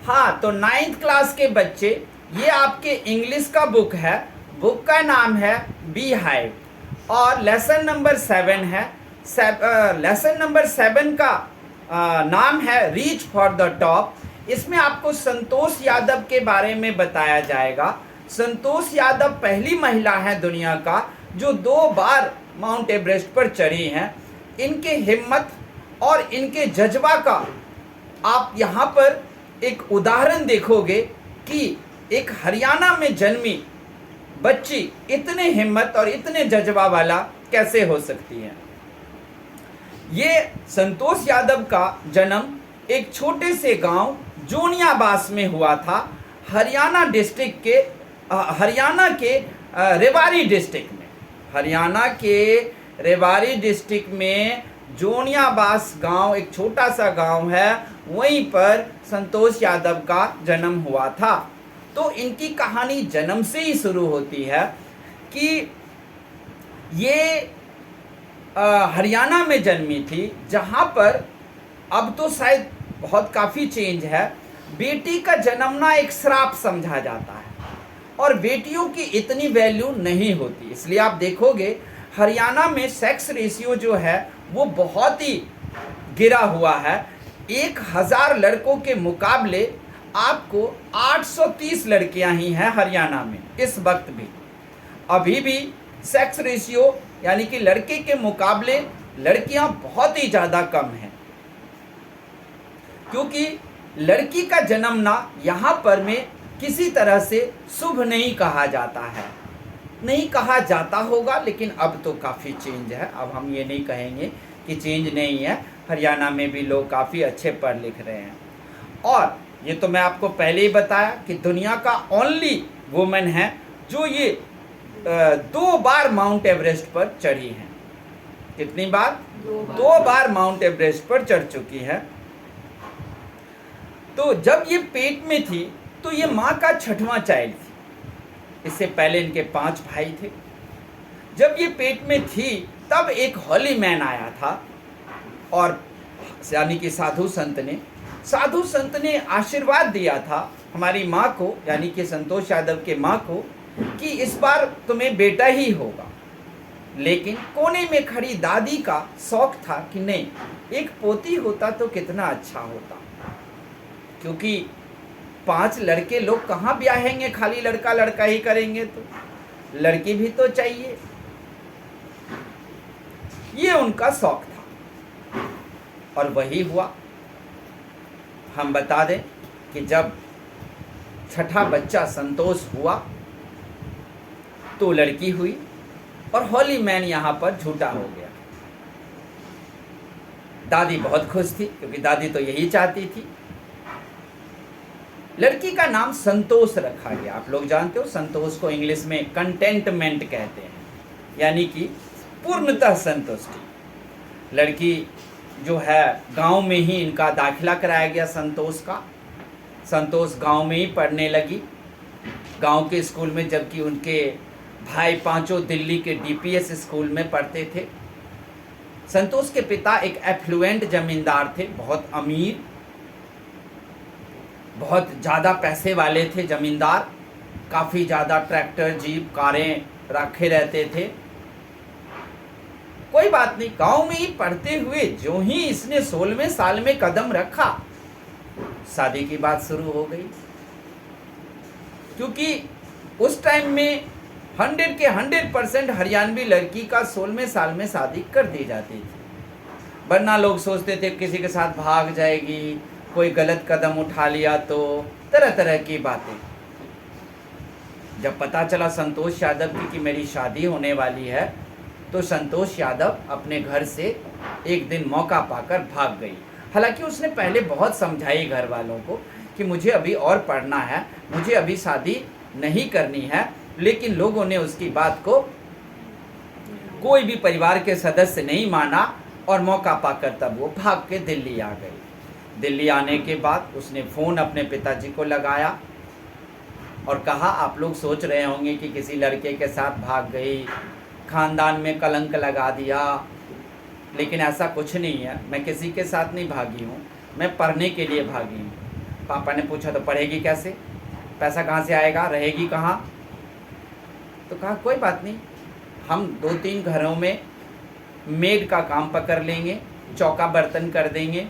हाँ, तो 9th class के बच्चे, ये आपके इंग्लिश का बुक है। बुक का नाम है बी हाइव और लेसन नंबर 7 है। लेसन नंबर 7 का नाम है रीच फॉर द टॉप। इसमें आपको संतोष यादव के बारे में बताया जाएगा। संतोष यादव पहली महिला है दुनिया का जो 2 बार माउंट एवरेस्ट पर चढ़ी हैं। इनके हिम्मत और इनके जज्बा का आप यहाँ पर एक उदाहरण देखोगे कि एक हरियाणा में जन्मी बच्ची इतने हिम्मत और इतने जज्बा वाला कैसे हो सकती है। ये संतोष यादव का जन्म एक छोटे से गांव जोनियाबास में हुआ था, हरियाणा डिस्ट्रिक्ट के हरियाणा के रेवाड़ी डिस्ट्रिक्ट में। हरियाणा के रेवाड़ी डिस्ट्रिक्ट में जोनियाबास गांव, एक छोटा सा गांव है, वहीं पर संतोष यादव का जन्म हुआ था। तो इनकी कहानी जन्म से ही शुरू होती है कि ये हरियाणा में जन्मी थी, जहां पर अब तो शायद बहुत काफ़ी चेंज है। बेटी का जन्मना एक श्राप समझा जाता है और बेटियों की इतनी वैल्यू नहीं होती। इसलिए आप देखोगे हरियाणा में सेक्स रेशियो जो है वो बहुत ही गिरा हुआ है। 1000 लड़कों के मुकाबले आपको 830 लड़कियां ही हैं हरियाणा में इस वक्त भी। अभी भी सेक्स रेशियो यानी कि लड़के के मुकाबले लड़कियां बहुत ही ज़्यादा कम हैं, क्योंकि लड़की का जन्मना यहाँ पर में किसी तरह से शुभ नहीं कहा जाता है। नहीं कहा जाता होगा, लेकिन अब तो काफ़ी चेंज है। अब हम ये नहीं कहेंगे कि चेंज नहीं है, हरियाणा में भी लोग काफ़ी अच्छे पढ़ लिख रहे हैं। और ये तो मैं आपको पहले ही बताया कि दुनिया का ओनली वुमेन है जो ये 2 बार माउंट एवरेस्ट पर चढ़ी हैं। कितनी बार? 2 बार माउंट एवरेस्ट पर चढ़ चुकी है। तो जब ये पेट में थी तो ये माँ का 6वां चाइल्ड थी। इससे पहले इनके 5 भाई थे। जब ये पेट में थी तब एक होली मैन आया था और यानी कि साधु संत ने आशीर्वाद दिया था हमारी माँ को, यानी कि संतोष यादव के माँ को, कि इस बार तुम्हें बेटा ही होगा। लेकिन कोने में खड़ी दादी का शौक था कि नहीं, एक पोती होता तो कितना अच्छा होता, क्योंकि 5 लड़के लोग कहाँ ब्याहेंगे, खाली लड़का लड़का ही करेंगे, तो लड़की भी तो चाहिए। ये उनका शौक था और वही हुआ। हम बता दें कि जब 6ठा बच्चा संतोष हुआ तो लड़की हुई और होली मैन यहाँ पर झूठा हो गया। दादी बहुत खुश थी क्योंकि दादी तो यही चाहती थी। लड़की का नाम संतोष रखा गया। आप लोग जानते हो संतोष को इंग्लिश में कंटेंटमेंट कहते हैं, यानी कि पूर्णतः संतुष्टि। लड़की जो है गांव में ही इनका दाखिला कराया गया संतोष का। संतोष गांव में ही पढ़ने लगी, गांव के स्कूल में, जबकि उनके भाई 5 दिल्ली के डीपीएस स्कूल में पढ़ते थे। संतोष के पिता एक एफ्लुएंट जमींदार थे, बहुत अमीर, बहुत ज़्यादा पैसे वाले थे जमींदार। काफ़ी ज़्यादा ट्रैक्टर, जीप, कारें रखे रहते थे। कोई बात नहीं, गांव में ही पढ़ते हुए जो ही इसने 16वें साल में कदम रखा, शादी की बात शुरू हो गई। क्योंकि उस टाइम में 100 के 100% हरियाणवी लड़की का 16वें साल में शादी कर दी जाती थी। वरना लोग सोचते थे किसी के साथ भाग जाएगी, कोई गलत कदम उठा लिया तो, तरह तरह की बातें। जब पता चला संतोष यादव की कि मेरी शादी होने वाली है, तो संतोष यादव अपने घर से एक दिन मौका पाकर भाग गई। हालांकि उसने पहले बहुत समझाई घर वालों को कि मुझे अभी और पढ़ना है, मुझे अभी शादी नहीं करनी है, लेकिन लोगों ने उसकी बात को, कोई भी परिवार के सदस्य नहीं माना और मौका पाकर तब वो भाग के दिल्ली आ गई। दिल्ली आने के बाद उसने फ़ोन अपने पिताजी को लगाया और कहा, आप लोग सोच रहे होंगे कि किसी लड़के के साथ भाग गई, ख़ानदान में कलंक लगा दिया, लेकिन ऐसा कुछ नहीं है। मैं किसी के साथ नहीं भागी हूँ, मैं पढ़ने के लिए भागी हूँ। पापा ने पूछा तो पढ़ेगी कैसे, पैसा कहाँ से आएगा, रहेगी कहाँ। तो कहा कोई बात नहीं, हम 2-3 घरों में मेड का काम पकड़ लेंगे, चौका बर्तन कर देंगे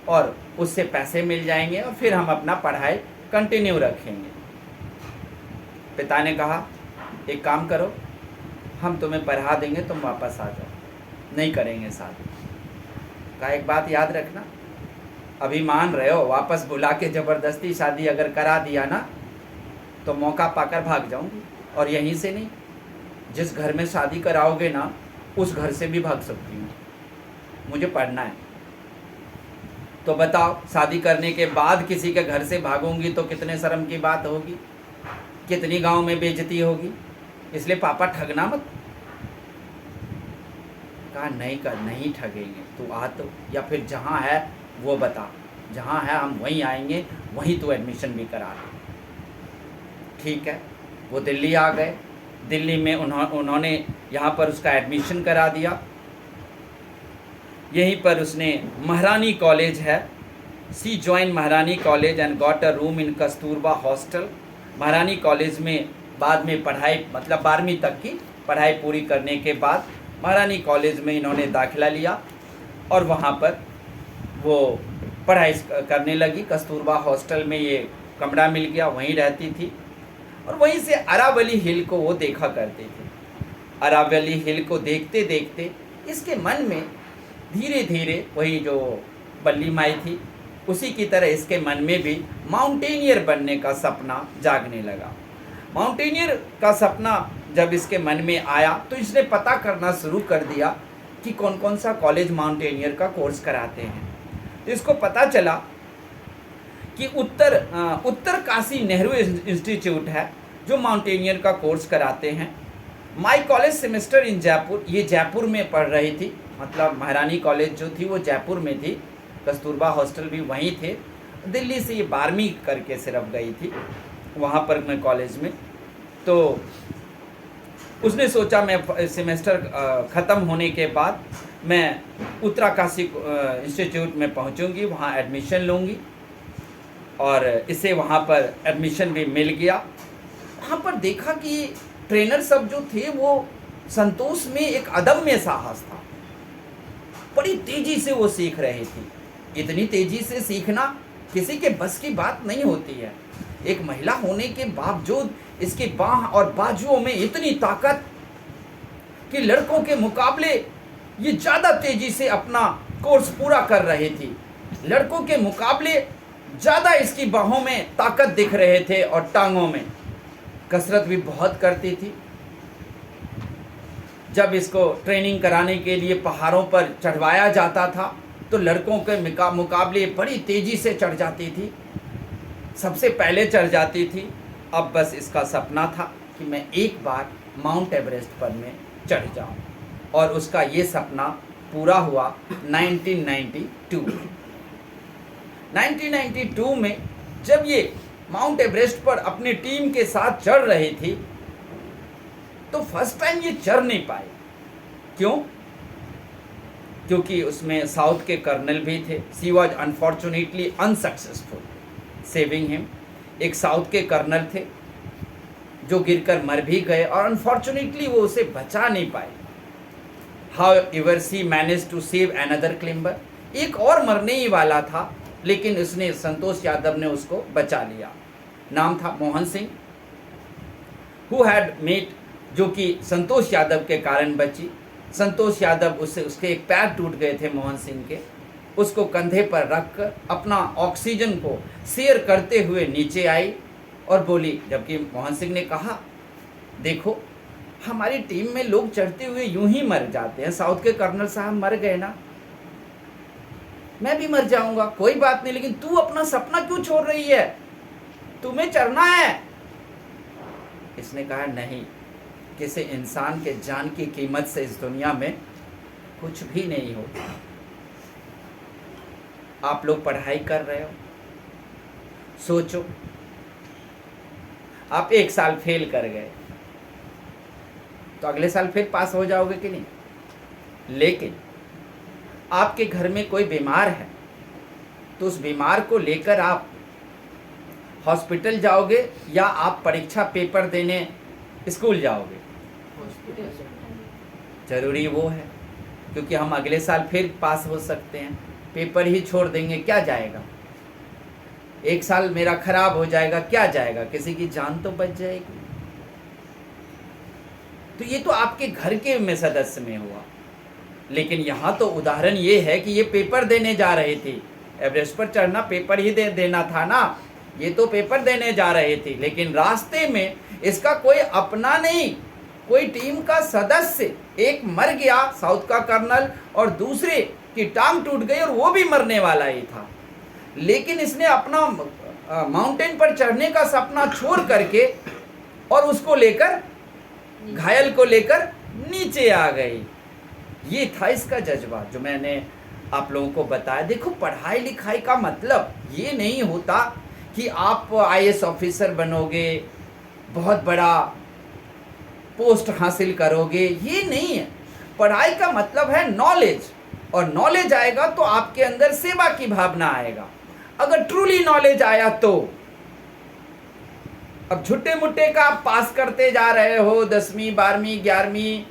और उससे पैसे मिल जाएंगे और फिर हम अपना पढ़ाई कंटिन्यू रखेंगे। पिता ने कहा एक काम करो, हम तुम्हें पढ़ा देंगे, तुम वापस आ जाओ, नहीं करेंगे शादी। कहा एक बात याद रखना, अभी मान रहे हो, वापस बुला के ज़बरदस्ती शादी अगर करा दिया ना तो मौका पाकर भाग जाऊंगी, और यहीं से नहीं, जिस घर में शादी कराओगे ना उस घर से भी भाग सकती हूँ, मुझे पढ़ना है। तो बताओ, शादी करने के बाद किसी के घर से भागूंगी तो कितने शर्म की बात होगी, कितनी गांव में बेइज्जती होगी, इसलिए पापा ठगना मत। कहा नहीं ठगेंगे, तू आ तो, या फिर जहाँ है वो बता, जहाँ है हम वहीं आएंगे, वहीं तू एडमिशन भी करा ले। ठीक है, वो दिल्ली आ गए। दिल्ली में उन्होंने यहाँ पर उसका एडमिशन करा दिया। यहीं पर उसने महारानी कॉलेज है, सी जॉइन महारानी college and got a room in Kasturba hostel. महारानी कॉलेज में बाद में पढ़ाई, मतलब 12वीं तक की पढ़ाई पूरी करने के बाद महारानी कॉलेज में इन्होंने दाखिला लिया और वहाँ पर वो पढ़ाई करने लगी। कस्तूरबा हॉस्टल में ये कमरा मिल गया, वहीं रहती थी और वहीं से अरावली हिल को वो देखा करती थी। अरावली हिल को देखते देखते इसके मन में धीरे धीरे वही जो बल्ली माई थी उसी की तरह इसके मन में भी माउंटेनियर बनने का सपना जागने लगा। माउंटेनियर का सपना जब इसके मन में आया तो इसने पता करना शुरू कर दिया कि कौन कौन सा कॉलेज माउंटेनियर का कोर्स कराते हैं। तो इसको पता चला कि उत्तर काशी नेहरू इंस्टीट्यूट है जो माउंटेनियर का कोर्स कराते हैं। माई कॉलेज सेमेस्टर इन जयपुर, ये जयपुर में पढ़ रही थी, मतलब महारानी कॉलेज जो थी वो जयपुर में थी, कस्तूरबा हॉस्टल भी वहीं थे। दिल्ली से ये 12वीं करके सिर्फ गई थी वहाँ पर मैं कॉलेज में। तो उसने सोचा मैं सेमेस्टर ख़त्म होने के बाद मैं उत्तराकाशी इंस्टीट्यूट में पहुँचूँगी, वहाँ एडमिशन लूँगी और इसे वहाँ पर एडमिशन भी मिल गया। वहाँ पर देखा कि ट्रेनर सब जो थे वो संतोष में एक अदम्य साहस था, बड़ी तेज़ी से वो सीख रहे थे। इतनी तेज़ी से सीखना किसी के बस की बात नहीं होती है। एक महिला होने के बावजूद इसके बाह और बाजुओं में इतनी ताकत कि लड़कों के मुकाबले ये ज़्यादा तेज़ी से अपना कोर्स पूरा कर रही थी। लड़कों के मुकाबले ज़्यादा इसकी बाहों में ताकत दिख रहे थे और टांगों में। कसरत भी बहुत करती थी। जब इसको ट्रेनिंग कराने के लिए पहाड़ों पर चढ़वाया जाता था तो लड़कों के मुकाबले बड़ी तेज़ी से चढ़ जाती थी, सबसे पहले चढ़ जाती थी। अब बस इसका सपना था कि मैं एक बार माउंट एवरेस्ट पर में चढ़ जाऊं और उसका ये सपना पूरा हुआ 1992 में जब ये माउंट एवरेस्ट पर अपनी टीम के साथ चढ़ रही थी तो फर्स्ट टाइम ये चढ़ नहीं पाए। क्यों? क्योंकि उसमें साउथ के कर्नल भी थे। She was unfortunately unsuccessful saving him. एक साउथ के कर्नल थे जो गिरकर मर भी गए और अनफॉर्चुनेटली वो उसे बचा नहीं पाए। However she manage to save another climber. एक और मरने ही वाला था लेकिन उसने, संतोष यादव ने उसको बचा लिया। नाम था Mohan Singh, who had met, जो कि संतोष यादव के कारण बची। संतोष यादव उसके एक पैर टूट गए थे मोहन सिंह के, उसको कंधे पर रखकर अपना ऑक्सीजन को शेयर करते हुए नीचे आई और बोली, जबकि मोहन सिंह ने कहा देखो हमारी टीम में लोग चढ़ते हुए यूं ही मर जाते हैं, साउथ के कर्नल साहब मर गए ना, मैं भी मर जाऊंगा, कोई बात नहीं, लेकिन तू अपना सपना क्यों छोड़ रही है, तुम्हें चढ़ना है। इसने कहा नहीं, किसी इंसान के जान की कीमत से इस दुनिया में कुछ भी नहीं होता। आप लोग पढ़ाई कर रहे हो, सोचो आप 1 साल फेल कर गए तो अगले साल फिर पास हो जाओगे कि नहीं। लेकिन आपके घर में कोई बीमार है तो उस बीमार को लेकर आप हॉस्पिटल जाओगे या आप परीक्षा पेपर देने स्कूल जाओगे? जरूरी वो है, क्योंकि हम अगले साल फिर पास हो सकते हैं। पेपर ही छोड़ देंगे क्या जाएगा? एक साल मेरा खराब हो जाएगा क्या जाएगा? किसी की जान तो बच जाएगी। तो ये तो आपके घर के में सदस्य में हुआ, लेकिन यहाँ तो उदाहरण ये है कि ये पेपर देने जा रहे थे। एवरेस्ट पर चढ़ना पेपर ही देना था ना, ये तो पेपर देने जा रहे थे, लेकिन रास्ते में इसका कोई अपना नहीं, कोई टीम का सदस्य एक मर गया, साउथ का कर्नल, और दूसरे की टांग टूट गई और वो भी मरने वाला ही था। लेकिन इसने अपना माउंटेन पर चढ़ने का सपना छोड़ करके और उसको लेकर, घायल को लेकर नीचे आ गई। ये था इसका जज्बा जो मैंने आप लोगों को बताया। देखो, पढ़ाई लिखाई का मतलब ये नहीं होता कि आप आईएएस ऑफिसर बनोगे, बहुत बड़ा पोस्ट हासिल करोगे, ये नहीं है। पढ़ाई का मतलब है नॉलेज, और नॉलेज आएगा तो आपके अंदर सेवा की भावना आएगा। अगर ट्रूली नॉलेज आया तो अब झुट्टे मुट्टे का आप पास करते जा रहे हो, 10वीं 12वीं 11वीं,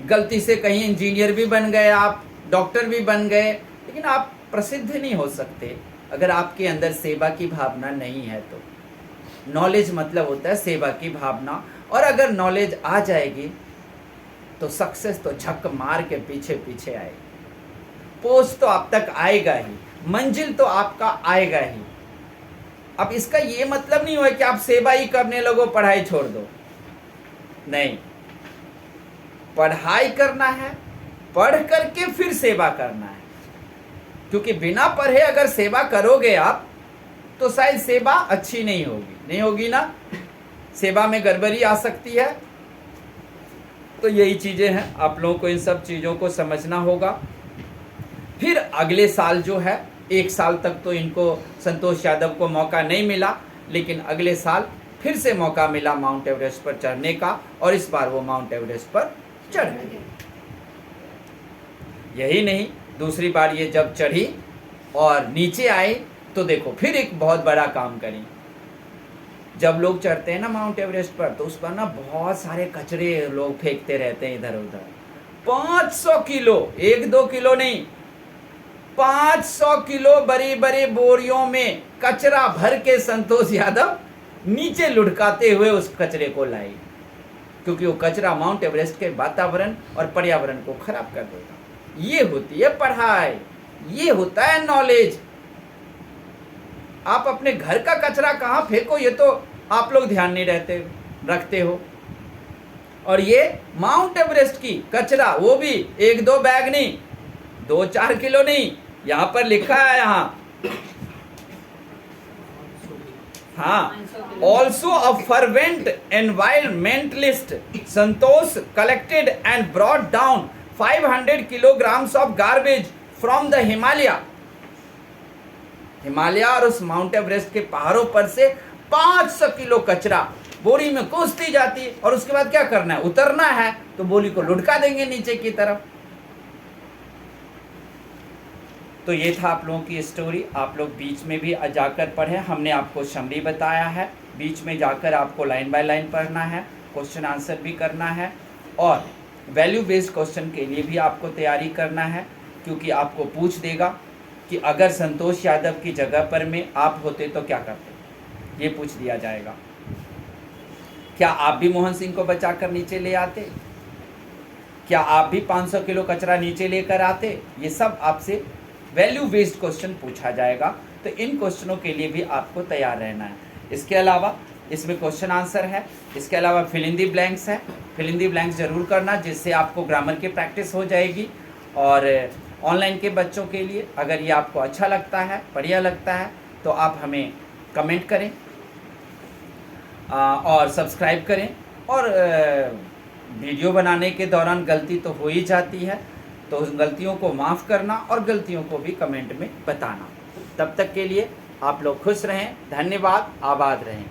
गलती से कहीं इंजीनियर भी बन गए, आप डॉक्टर भी बन गए, लेकिन आप प्रसिद्ध नहीं हो सकते अगर आपके अंदर सेवा की भावना नहीं है। तो नॉलेज मतलब होता है सेवा की भावना, और अगर नॉलेज आ जाएगी तो सक्सेस तो झक मार के पीछे पीछे आएगी। पोस्ट तो आप तक आएगा ही, मंजिल तो आपका आएगा ही। अब इसका ये मतलब नहीं हुआ कि आप सेवा ही करने लगो, पढ़ाई छोड़ दो, नहीं। पढ़ाई करना है, पढ़ करके फिर सेवा करना है, क्योंकि बिना पढ़े अगर सेवा करोगे आप तो शायद सेवा अच्छी नहीं होगी ना, सेवा में गड़बड़ी आ सकती है। तो यही चीजें हैं, आप लोगों को इन सब चीजों को समझना होगा। फिर अगले साल जो है, एक साल तक तो इनको, संतोष यादव को मौका नहीं मिला, लेकिन अगले साल फिर से मौका मिला माउंट एवरेस्ट पर चढ़ने का, और इस बार वो माउंट एवरेस्ट पर चढ़ गए। यही नहीं, दूसरी बार ये जब चढ़ी और नीचे आई तो देखो फिर एक बहुत बड़ा काम करी। जब लोग चढ़ते हैं ना माउंट एवरेस्ट पर, तो उस पर ना बहुत सारे कचरे लोग फेंकते रहते हैं इधर उधर। 500 किलो, 1-2 किलो नहीं, 500 किलो बड़ी बड़ी बोरियों में कचरा भर के संतोष यादव नीचे लुढ़काते हुए उस कचरे को लाई, क्योंकि वो कचरा माउंट एवरेस्ट के वातावरण और पर्यावरण को खराब कर देगा। ये होती है पढ़ाई, ये होता है नॉलेज। आप अपने घर का कचरा कहाँ फेंको ये तो आप लोग ध्यान नहीं रखते हो, और ये माउंट एवरेस्ट की कचरा, वो भी 1-2 बैग नहीं, 2-4 किलो नहीं, यहाँ पर लिखा है, यहाँ हाँ, also a fervent environmentalist, Santosh collected and brought down 500 kilograms of garbage from the Himalaya. Himalaya और उस माउंट एवरेस्ट के पहाड़ों पर से 500 किलो कचरा बोरी में कूदती जाती, और उसके बाद क्या करना है, उतरना है तो बोरी को लुढ़का देंगे नीचे की तरफ। तो ये था आप लोगों की स्टोरी। आप लोग बीच में भी जाकर पढ़ें, हमने आपको समरी बताया है, बीच में जाकर आपको लाइन बाय लाइन पढ़ना है, क्वेश्चन आंसर भी करना है, और वैल्यू बेस्ड क्वेश्चन के लिए भी आपको तैयारी करना है, क्योंकि आपको पूछ देगा कि अगर संतोष यादव की जगह पर में आप होते तो क्या करते, ये पूछ दिया जाएगा। क्या आप भी मोहन सिंह को बचाकर नीचे ले आते? क्या आप भी 500 किलो कचरा नीचे लेकर आते? ये सब आपसे वैल्यू बेस्ड क्वेश्चन पूछा जाएगा, तो इन क्वेश्चनों के लिए भी आपको तैयार रहना है। इसके अलावा इसमें क्वेश्चन आंसर है, इसके अलावा फिल इन दी ब्लैंक्स है, फिल इन दी ब्लैंक्स जरूर करना, जिससे आपको ग्रामर की प्रैक्टिस हो जाएगी। और ऑनलाइन के बच्चों के लिए अगर ये आपको अच्छा लगता है, बढ़िया लगता है, तो आप हमें कमेंट करें और सब्सक्राइब करें। और वीडियो बनाने के दौरान गलती तो हो ही जाती है, तो उन गलतियों को माफ़ करना और गलतियों को भी कमेंट में बताना। तब तक के लिए आप लोग खुश रहें, धन्यवाद, आबाद रहें।